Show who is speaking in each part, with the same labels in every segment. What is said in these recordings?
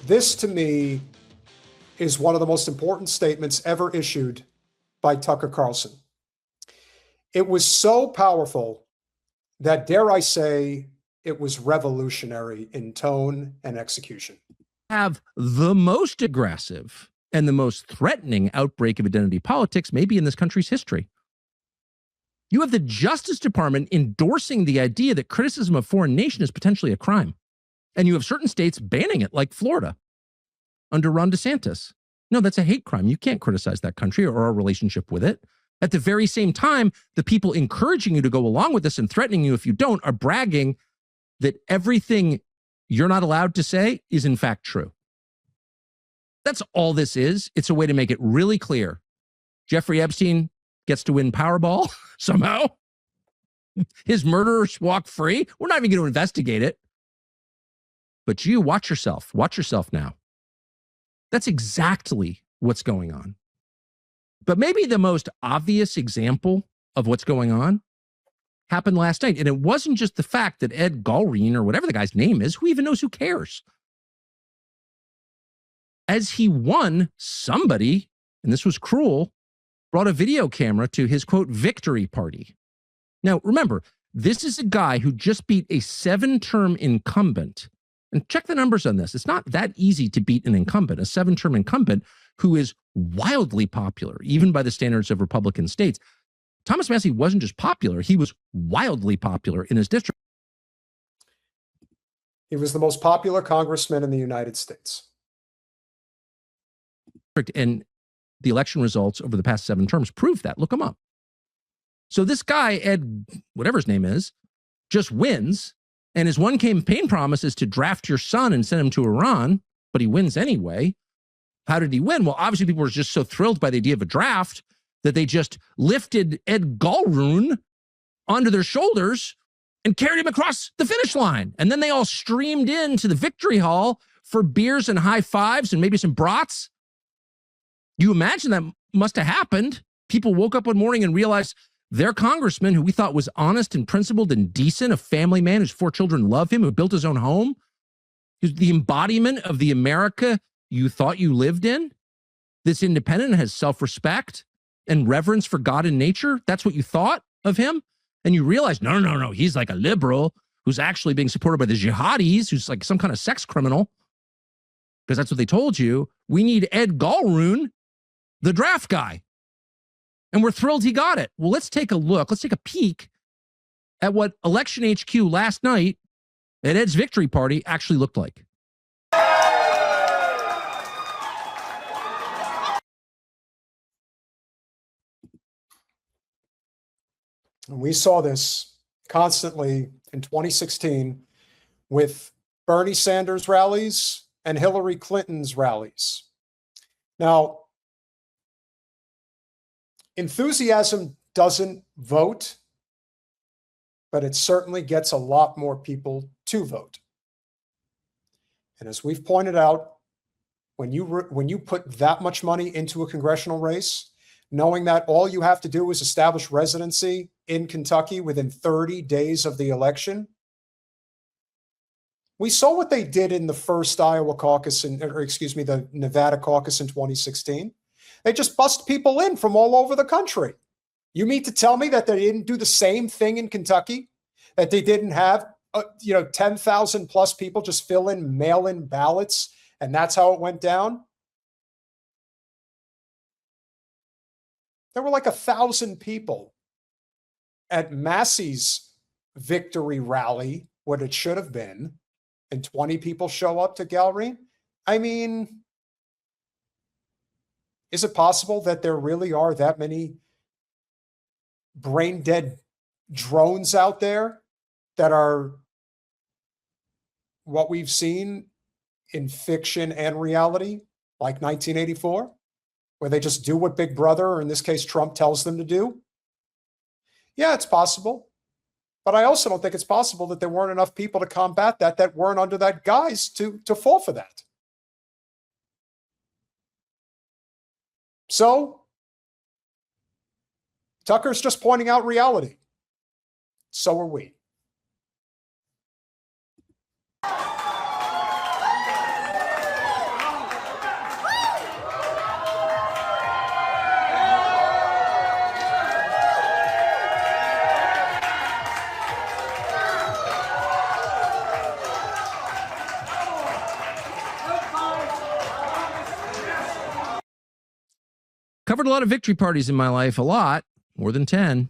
Speaker 1: This, to me, is one of the most important statements ever issued by Tucker Carlson. It was so powerful that, dare I say, it was revolutionary in tone and execution.
Speaker 2: Have the most aggressive and the most threatening outbreak of identity politics maybe in this country's history. You have the Justice Department endorsing the idea that criticism of foreign nation is potentially a crime. And you have certain states banning it, like Florida, under Ron DeSantis. No, that's a hate crime. You can't criticize that country or our relationship with it. At the very same time, the people encouraging you to go along with this and threatening you if you don't are bragging that everything you're not allowed to say is in fact true. That's all this is. It's a way to make it really clear. Jeffrey Epstein gets to win Powerball somehow. His murderers walk free. We're not even going to investigate it. But you, watch yourself. Watch yourself now. That's exactly what's going on. But maybe the most obvious example of what's going on happened last night. And it wasn't just the fact that Ed Galreen, or whatever the guy's name is, who even knows, who cares? As he won, somebody, and this was cruel, brought a video camera to his, quote, victory party. Now, remember, this is a guy who just beat a 7-term incumbent. And check the numbers on this. It's not that easy to beat an incumbent, a 7-term incumbent who is wildly popular, even by the standards of Republican states. Thomas Massie wasn't just popular, he was wildly popular in his district.
Speaker 1: He was the most popular congressman in the United States.
Speaker 2: And the election results over the past 7 terms prove that. Look him up. So this guy, Ed, whatever his name is, just wins. And his one campaign promise is to draft your son and send him to Iran, but he wins anyway. How did he win? Well, obviously people were just so thrilled by the idea of a draft that they just lifted Ed Galreen onto their shoulders and carried him across the finish line. And then they all streamed into the victory hall for beers and high fives and maybe some brats. You imagine that must have happened. People woke up one morning and realized their congressman, who we thought was honest and principled and decent, a family man whose 4 children love him, who built his own home, who's the embodiment of the America you thought you lived in, this independent, has self-respect and reverence for God and nature. That's what you thought of him. And you realize, no, he's like a liberal who's actually being supported by the jihadis, who's like some kind of sex criminal, because that's what they told you. We need Ed Galreen, the draft guy. And we're thrilled he got it. Well, let's take a look. Let's take a peek at what Election HQ last night at Ed's victory party actually looked like.
Speaker 1: And we saw this constantly in 2016 with Bernie Sanders rallies and Hillary Clinton's rallies. Now, enthusiasm doesn't vote, but it certainly gets a lot more people to vote. And as we've pointed out, when you put that much money into a congressional race, knowing that all you have to do is establish residency in Kentucky within 30 days of the election. We saw what they did in the first Iowa caucus, the Nevada caucus in 2016. They just bust people in from all over the country. You mean to tell me that they didn't do the same thing in Kentucky? That they didn't have 10,000 plus people just fill in mail-in ballots, and that's how it went down? There were like 1,000 people at Massie's victory rally, what it should have been, and 20 people show up to Galreen. I mean, is it possible that there really are that many brain-dead drones out there that are what we've seen in fiction and reality, like 1984? Where they just do what Big Brother, or in this case, Trump, tells them to do? Yeah, it's possible. But I also don't think it's possible that there weren't enough people to combat that weren't under that guise to fall for that. So, Tucker's just pointing out reality. So are we.
Speaker 2: covered a lot of victory parties in my life, a lot, more than 10,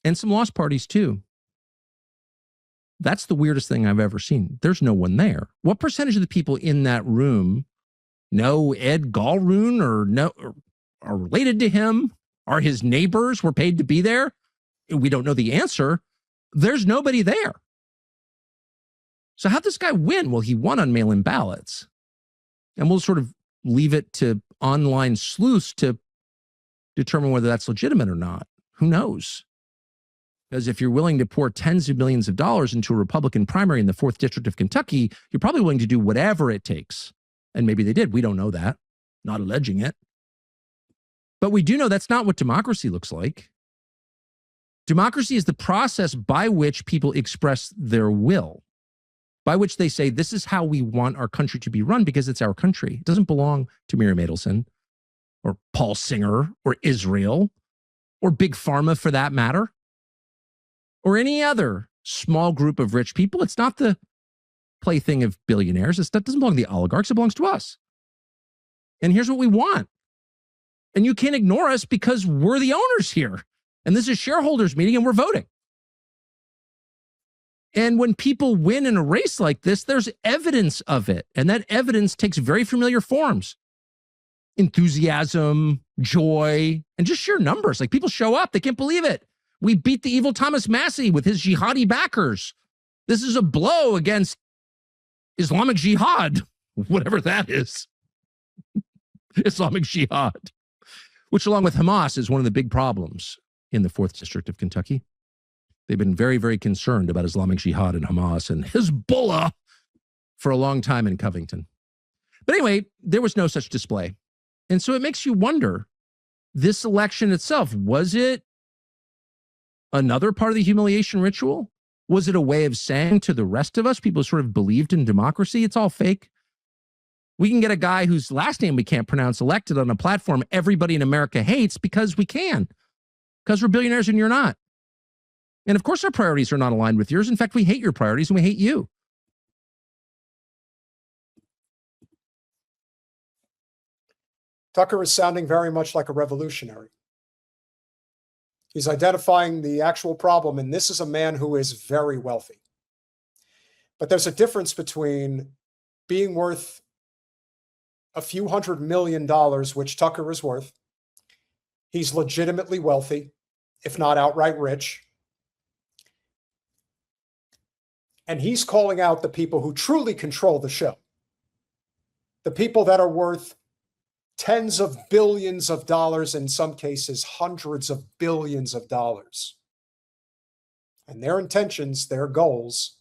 Speaker 2: and some lost parties too. That's the weirdest thing I've ever seen. There's no one there. What percentage of the people in that room know Ed Gallroon or are related to him? Are his neighbors were paid to be there? We don't know the answer. There's nobody there. So how'd this guy win? Well, he won on mail-in ballots. And we'll sort of leave it to online sleuths to determine whether that's legitimate or not. Who knows? Because if you're willing to pour tens of millions of dollars into a Republican primary in the 4th District of Kentucky, you're probably willing to do whatever it takes. And maybe they did. We don't know that. Not alleging it. But we do know that's not what democracy looks like. Democracy is the process by which people express their will, by which they say, this is how we want our country to be run because it's our country. It doesn't belong to Miriam Adelson or Paul Singer or Israel or Big Pharma for that matter, or any other small group of rich people. It's not the plaything of billionaires. That doesn't belong to the oligarchs. It belongs to us. And here's what we want. And you can't ignore us because we're the owners here. And this is a shareholders meeting and we're voting. And when people win in a race like this, there's evidence of it. And that evidence takes very familiar forms. Enthusiasm, joy, and just sheer numbers. Like people show up. They can't believe it. We beat the evil Thomas Massie with his jihadi backers. This is a blow against Islamic Jihad, whatever that is. Islamic Jihad, which along with Hamas is one of the big problems in the 4th District of Kentucky. They've been very, very concerned about Islamic Jihad and Hamas and Hezbollah for a long time in Covington. But anyway, there was no such display. And so it makes you wonder, this election itself, was it another part of the humiliation ritual? Was it a way of saying to the rest of us, people who sort of believed in democracy, it's all fake? We can get a guy whose last name we can't pronounce elected on a platform everybody in America hates because we can, because we're billionaires and you're not. And of course our priorities are not aligned with yours. In fact, we hate your priorities and we hate you.
Speaker 1: Tucker is sounding very much like a revolutionary. He's identifying the actual problem, and this is a man who is very wealthy. But there's a difference between being worth a few $100 million, which Tucker is worth. He's legitimately wealthy, if not outright rich. And he's calling out the people who truly control the show. The people that are worth tens of billions of dollars, in some cases, hundreds of billions of dollars. And their intentions, their goals,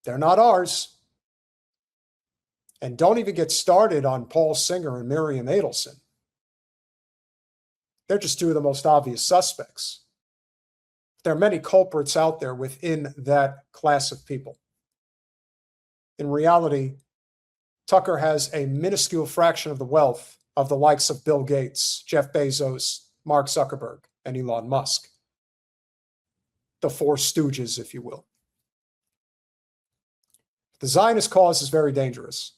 Speaker 1: they're not ours. And don't even get started on Paul Singer and Miriam Adelson. They're just two of the most obvious suspects. There are many culprits out there within that class of people. In reality, Tucker has a minuscule fraction of the wealth of the likes of Bill Gates, Jeff Bezos, Mark Zuckerberg, and Elon Musk. The four stooges, if you will. The Zionist cause is very dangerous.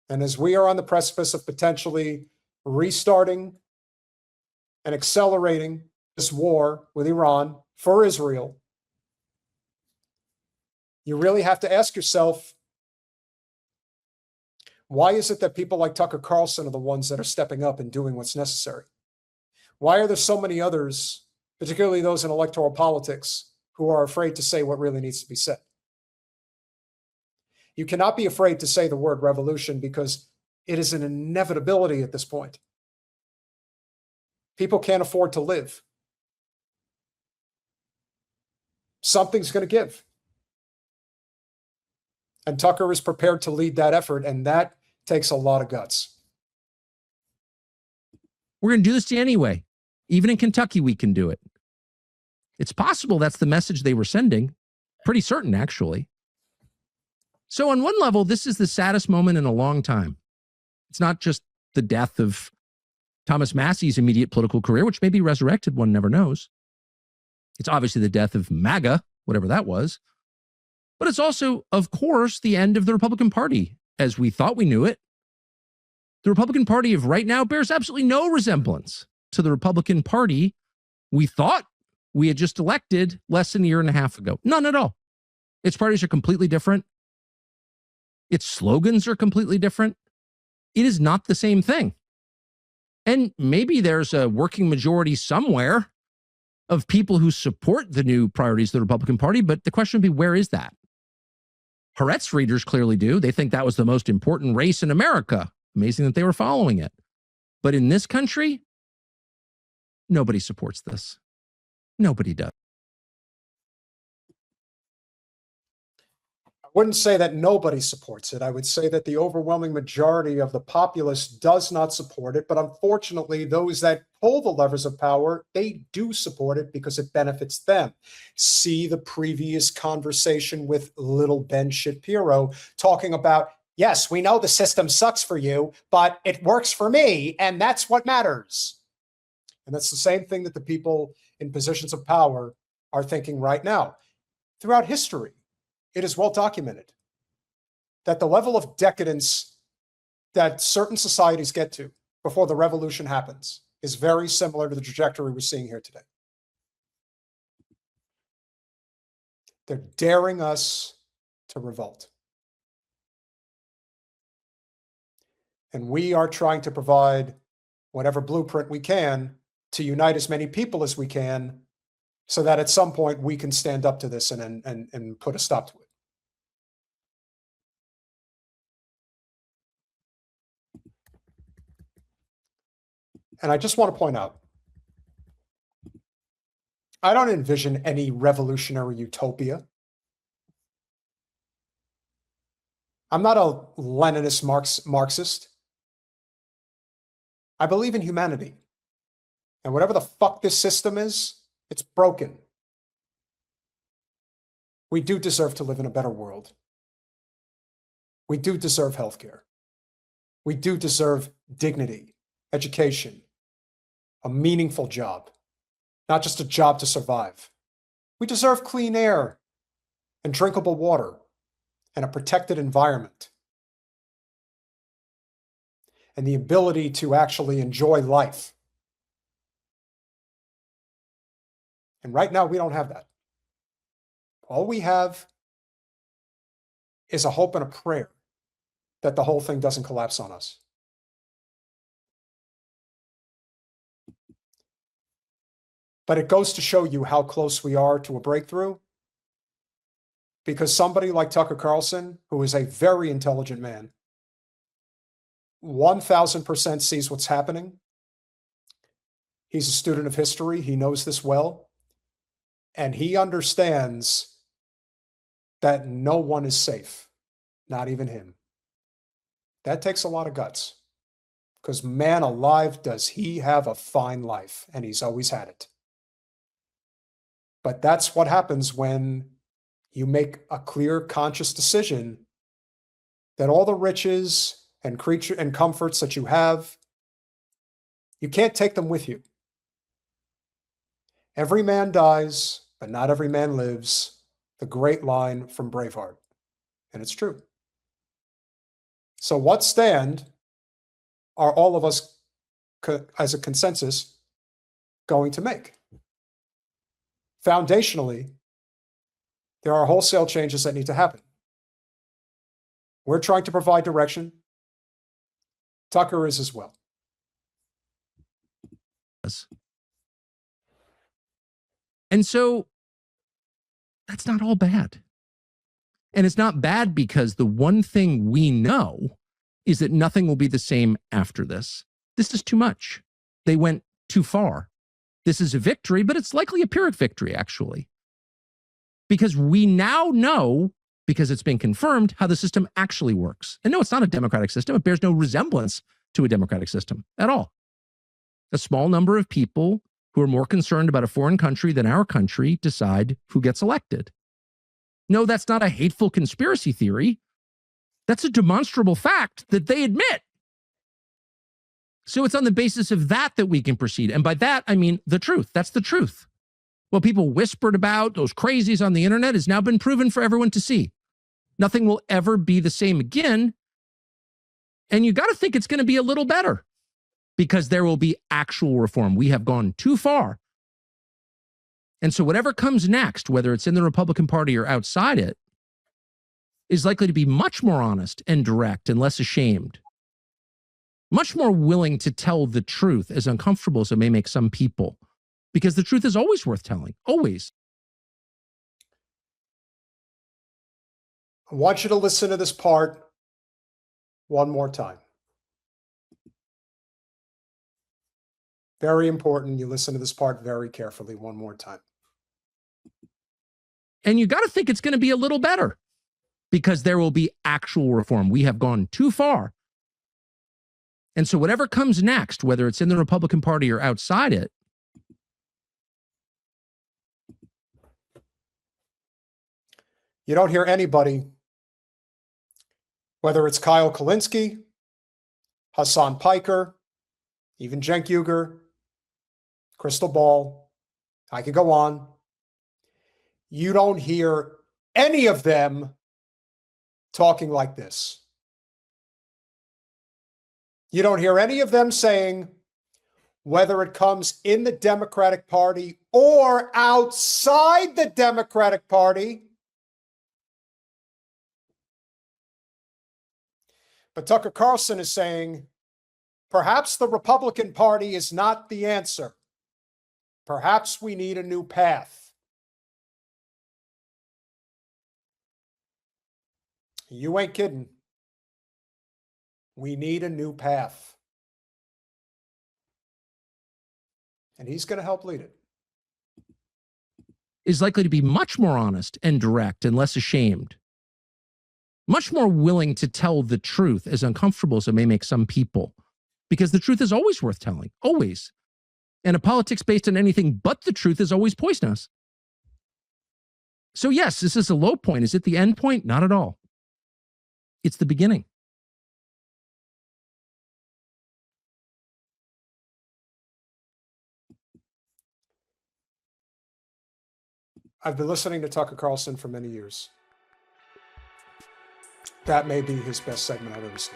Speaker 1: And as we are on the precipice of potentially restarting and accelerating this war with Iran for Israel, you really have to ask yourself, why is it that people like Tucker Carlson are the ones that are stepping up and doing what's necessary? Why are there so many others, particularly those in electoral politics, who are afraid to say what really needs to be said? You cannot be afraid to say the word revolution because it is an inevitability at this point. People can't afford to live. Something's going to give. And Tucker is prepared to lead that effort, and that takes a lot of guts.
Speaker 2: We're going to do this anyway. Even in Kentucky, we can do it. It's possible that's the message they were sending. Pretty certain, actually. So on one level, this is the saddest moment in a long time. It's not just the death of Thomas Massie's immediate political career, which may be resurrected, one never knows. It's obviously the death of MAGA, whatever that was. But it's also, of course, the end of the Republican Party as we thought we knew it. The Republican Party of right now bears absolutely no resemblance to the Republican Party we thought we had just elected less than a year and a half ago. None at all. Its parties are completely different. Its slogans are completely different. It is not the same thing. And maybe there's a working majority somewhere of people who support the new priorities of the Republican Party, but the question would be, where is that? Haaretz readers clearly do. They think that was the most important race in America. Amazing that they were following it. But in this country, nobody supports this. Nobody does.
Speaker 1: I wouldn't say that nobody supports it. I would say that the overwhelming majority of the populace does not support it. But unfortunately, those that pull the levers of power, they do support it because it benefits them. See the previous conversation with little Ben Shapiro talking about, yes, we know the system sucks for you, but it works for me, and that's what matters. And that's the same thing that the people in positions of power are thinking right now. Throughout history, it is well documented that the level of decadence that certain societies get to before the revolution happens is very similar to the trajectory we're seeing here today. They're daring us to revolt. And we are trying to provide whatever blueprint we can to unite as many people as we can so that at some point we can stand up to this and put a stop to it. And I just want to point out, I don't envision any revolutionary utopia. I'm not a Leninist Marxist. I believe in humanity. And whatever the fuck this system is, it's broken. We do deserve to live in a better world. We do deserve healthcare. We do deserve dignity, education, a meaningful job, not just a job to survive. We deserve clean air and drinkable water and a protected environment and the ability to actually enjoy life. And right now, we don't have that. All we have is a hope and a prayer that the whole thing doesn't collapse on us. But it goes to show you how close we are to a breakthrough, because somebody like Tucker Carlson, who is a very intelligent man, 1000% sees what's happening. He's a student of history. He knows this well. And he understands that no one is safe, not even him. That takes a lot of guts, because man alive, does he have a fine life, and he's always had it. But that's what happens when you make a clear, conscious decision that all the riches and creature and comforts that you have, you can't take them with you. Every man dies, but not every man lives. The great line from Braveheart. And it's true. So what stand are all of us as a consensus going to make? Foundationally, there are wholesale changes that need to happen. We're trying to provide direction. Tucker is as well.
Speaker 2: And so that's not all bad. And it's not bad because the one thing we know is that nothing will be the same after this. This is too much. They went too far. This is a victory, but it's likely a Pyrrhic victory, actually. Because we now know, because it's been confirmed, how the system actually works. And no, it's not a democratic system. It bears no resemblance to a democratic system at all. A small number of people who are more concerned about a foreign country than our country decide who gets elected. No, that's not a hateful conspiracy theory. That's a demonstrable fact that they admit. So it's on the basis of that that we can proceed. And by that, I mean the truth. That's the truth. What people whispered about, those crazies on the internet, has now been proven for everyone to see. Nothing will ever be the same again And you got to think it's going to be a little better because there will be actual reform. We have gone too far. And so whatever comes next, whether it's in the Republican Party or outside it, is likely to be much more honest and direct and less ashamed. Much more willing to tell the truth, as uncomfortable as it may make some people, because the truth is always worth telling, always.
Speaker 1: I want you to listen to this part one more time. Very important. You listen to this part very carefully one more time.
Speaker 2: And you got to think it's going to be a little better because there will be actual reform. We have gone too far. And so whatever comes next, whether it's in the Republican Party or outside it,
Speaker 1: you don't hear anybody, whether it's Kyle Kulinski, Hassan Piker, even Cenk Uygur, Crystal Ball, I could go on. You don't hear any of them talking like this. You don't hear any of them saying, whether it comes in the Democratic Party or outside the Democratic Party. But Tucker Carlson is saying, perhaps the Republican Party is not the answer. Perhaps we need a new path. You ain't kidding. We need a new path. And he's going to help lead it.
Speaker 2: Is likely to be much more honest and direct and less ashamed. Much more willing to tell the truth, as uncomfortable as it may make some people, because the truth is always worth telling, always. And a politics based on anything but the truth is always poisonous. So yes, this is a low point. Is it the end point? Not at all. It's the beginning.
Speaker 1: I've been listening to Tucker Carlson for many years. That may be his best segment I've ever seen.